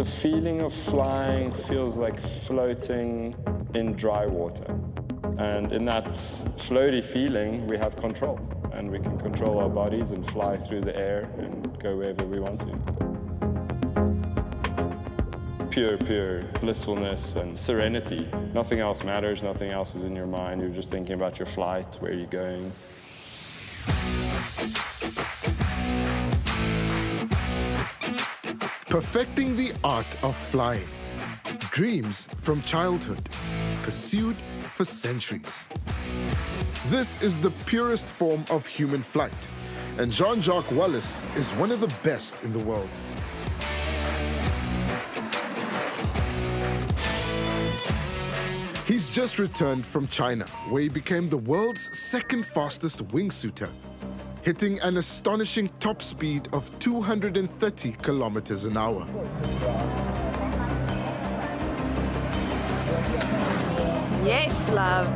The feeling of flying feels like floating in dry water. And in that floaty feeling, we have control. And we can control our bodies and fly through the air and go wherever we want to. Pure blissfulness and serenity. Nothing else matters, nothing else is in your mind. You're just thinking about your flight, where you're going. Perfecting the art of flying. Dreams from childhood, pursued for centuries. This is the purest form of human flight, and Jean-Jacques Wallis is one of the best in the world. He's just returned from China, where he became the world's second fastest wingsuiter, hitting an astonishing top speed of 230 kilometers an hour. Yes, love.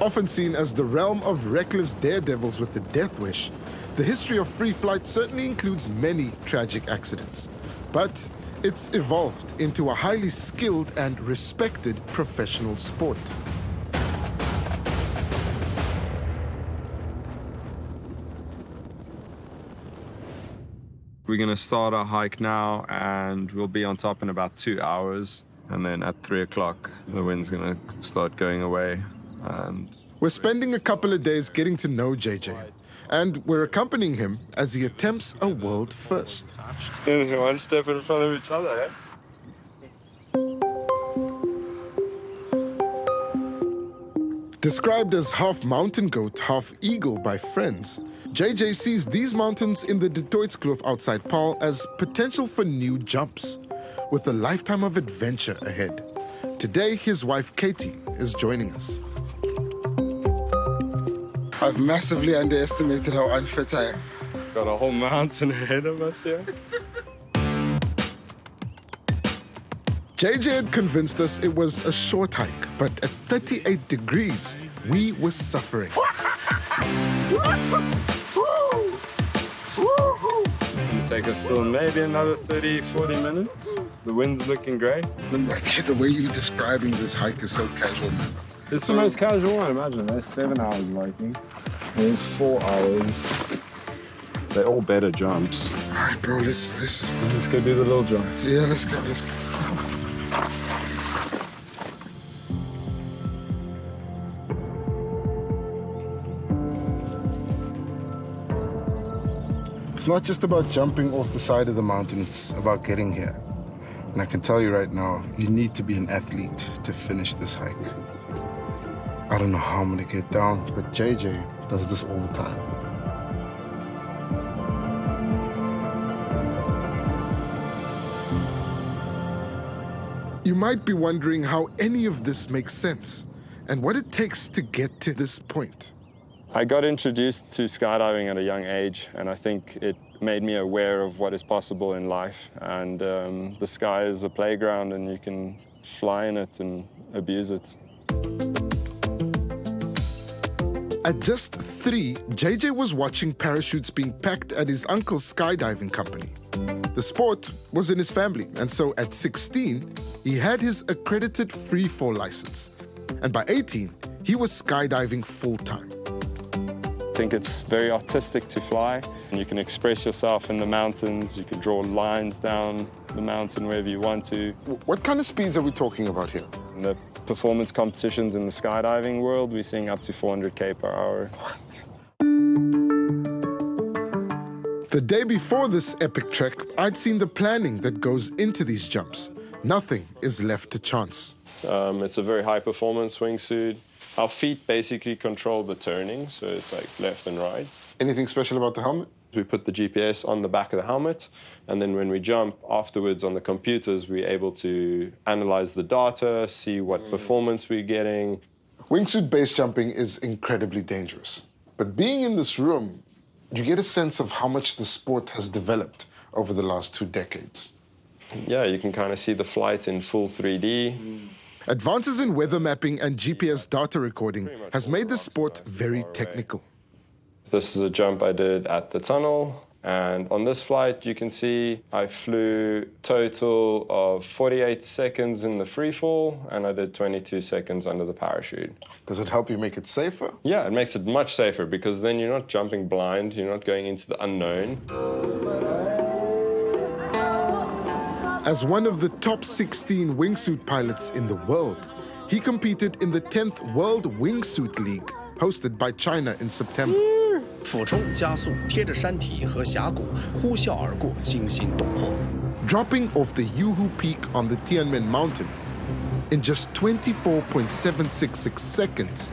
Often seen as the realm of reckless daredevils with the death wish, the history of free flight certainly includes many tragic accidents. But it's evolved into a highly skilled and respected professional sport. We're going to start our hike now, and we'll be on top in about 2 hours. And then at 3 o'clock, the wind's going to start going away. And we're spending a couple of days getting to know JJ, and we're accompanying him as he attempts a world first. One step in front of each other, Described as half mountain goat, half eagle by friends, JJ sees these mountains in the 𝗀𝗀𝗱𝗆 outside Paarl as potential for new jumps, with a lifetime of adventure ahead. Today, his wife Katie is joining us. I've massively underestimated how unfit I am. Got a whole mountain ahead of us here. JJ had convinced us it was a short hike, but at 38 degrees, we were suffering. It'll take us still maybe another 30, 40 minutes. The wind's looking great. The way you're describing this hike is so casual, man. It's the most casual one, imagine. There's 7 hours of hiking. There's 4 hours. They're all better jumps. All right, bro, let's go do the little jump. Yeah, let's go. It's not just about jumping off the side of the mountain, it's about getting here. And I can tell you right now, you need to be an athlete to finish this hike. I don't know how I'm gonna get down, but JJ does this all the time. You might be wondering how any of this makes sense and what it takes to get to this point. I got introduced to skydiving at a young age, and I think it made me aware of what is possible in life. And the sky is a playground, and you can fly in it and abuse it. At just 3, JJ was watching parachutes being packed at his uncle's skydiving company. The sport was in his family, and so at 16, he had his accredited free-fall license. And by 18, he was skydiving full-time. I think it's very artistic to fly. You can express yourself in the mountains. You can draw lines down the mountain wherever you want to. What kind of speeds are we talking about here? In the performance competitions in the skydiving world, we're seeing up to 400 km per hour. What? The day before this epic trek, I'd seen the planning that goes into these jumps. Nothing is left to chance. It's a very high-performance wingsuit. Our feet basically control the turning, so it's like left and right. Anything special about the helmet? We put the GPS on the back of the helmet, and then when we jump afterwards on the computers, we're able to analyze the data, see what performance we're getting. Wingsuit base jumping is incredibly dangerous. But being in this room, you get a sense of how much the sport has developed over the last 2 decades. Yeah, you can kind of see the flight in full 3D. Advances in weather mapping and GPS data recording has made the sport very technical. This is a jump I did at the tunnel. And on this flight, you can see I flew total of 48 seconds in the free fall, and I did 22 seconds under the parachute. Does it help you make it safer? Yeah, it makes it much safer because then you're not jumping blind, you're not going into the unknown. As one of the top 16 wingsuit pilots in the world, he competed in the 10th World Wingsuit League, hosted by China in September. 俯冲加速，贴着山体和峡谷呼啸而过，惊心动魄。 Dropping off the 𝗀𝗁𝗁𝗏 peak on the Tianmen Mountain in just 24.766 seconds,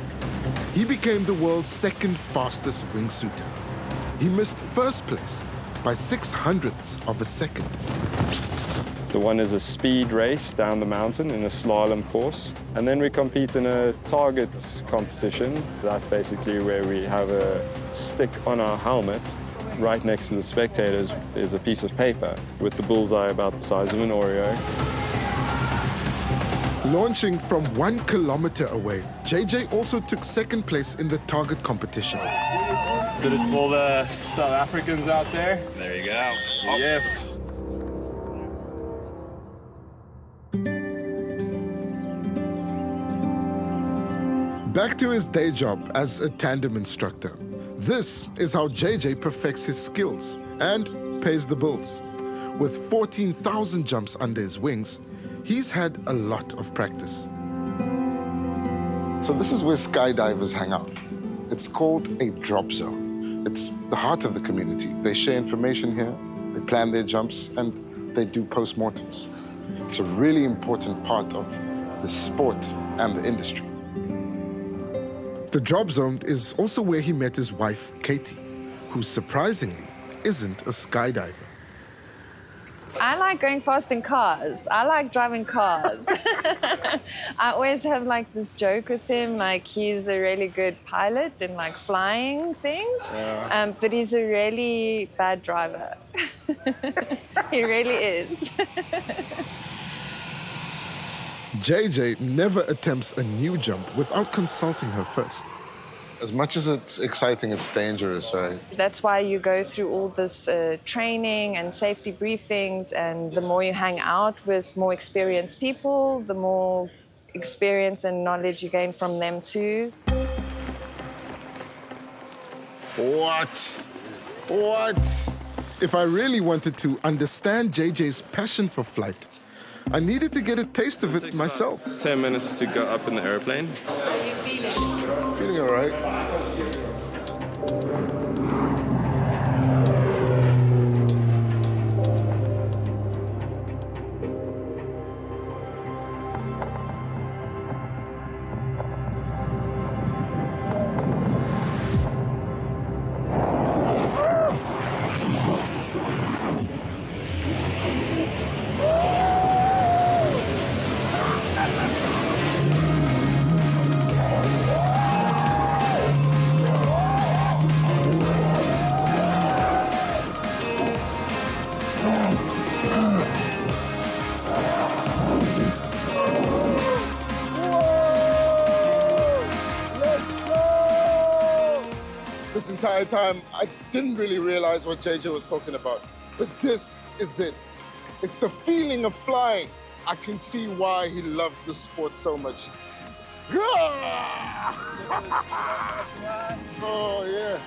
he became the world's second fastest wingsuiter. He missed first place by 0.06 of a second. The one is a speed race down the mountain in a slalom course. And then we compete in a target competition. That's basically where we have a stick on our helmet. Right next to the spectators is a piece of paper with the bullseye about the size of an Oreo. Launching from 1 kilometer away, JJ also took second place in the target competition. Did it for all the South Africans out there? There you go. Yes. Back to his day job as a tandem instructor. This is how JJ perfects his skills and pays the bills. With 14,000 jumps under his wings, he's had a lot of practice. So this is where skydivers hang out. It's called a drop zone. It's the heart of the community. They share information here, they plan their jumps, and they do postmortems. It's a really important part of the sport and the industry. The drop zone is also where he met his wife, Katie, who surprisingly isn't a skydiver. I like going fast in cars. I like driving cars. I always have like this joke with him, like he's a really good pilot in like flying things, but he's a really bad driver. He really is. JJ never attempts a new jump without consulting her first. As much as it's exciting, it's dangerous, right? That's why you go through all this training and safety briefings, and the more you hang out with more experienced people, the more experience and knowledge you gain from them too. What? If I really wanted to understand JJ's passion for flight, I needed to get a taste of it myself. 10 minutes to go up in the airplane. How are you feeling? Feeling all right. This entire time, I didn't really realize what JJ was talking about. But this is it. It's the feeling of flying. I can see why he loves the sport so much. Oh, yeah.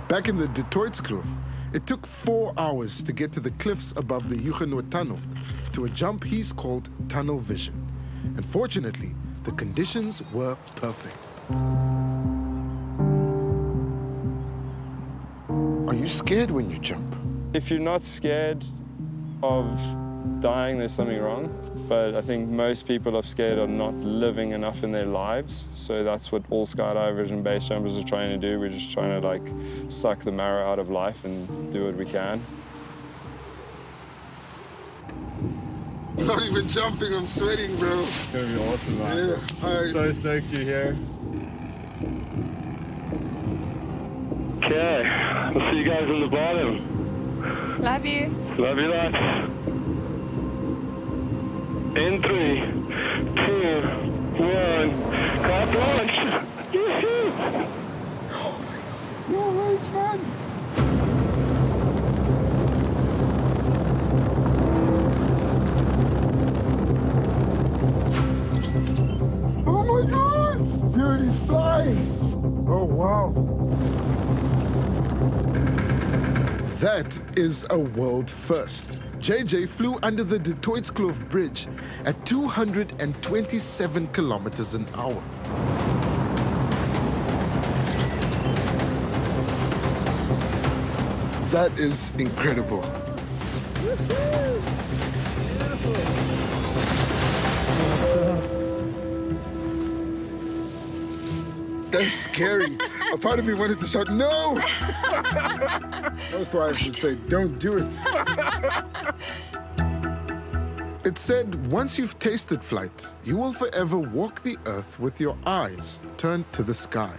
Back in the 𝗀𝗁cie𝗿𝗆𝗆, it took 4 hours to get to the cliffs above the Huguenot Tunnel to a jump he's called tunnel vision. And fortunately, the conditions were perfect. Are you scared when you jump? If you're not scared of dying, there's something wrong. But I think most people are scared of not living enough in their lives. So that's what all skydivers and base jumpers are trying to do. We're just trying to like suck the marrow out of life and do what we can. Not even jumping, I'm sweating, bro. It's gonna be awesome, man. Yeah, I'm so stoked you're here. Okay, I'll see you guys in the bottom. Love you. Love you lots. In 3, 2, 1, Carte Blanche! No ways, man. Oh my God! Dude, he's flying! Oh, wow. That is a world first. JJ flew under the 𝗀𝗁𝗃𝗀𝗆 Bridge at 227 kilometers an hour. That is incredible. That's scary. A part of me wanted to shout, no! Most wives would say, don't do it. It's said once you've tasted flight, you will forever walk the earth with your eyes turned to the sky.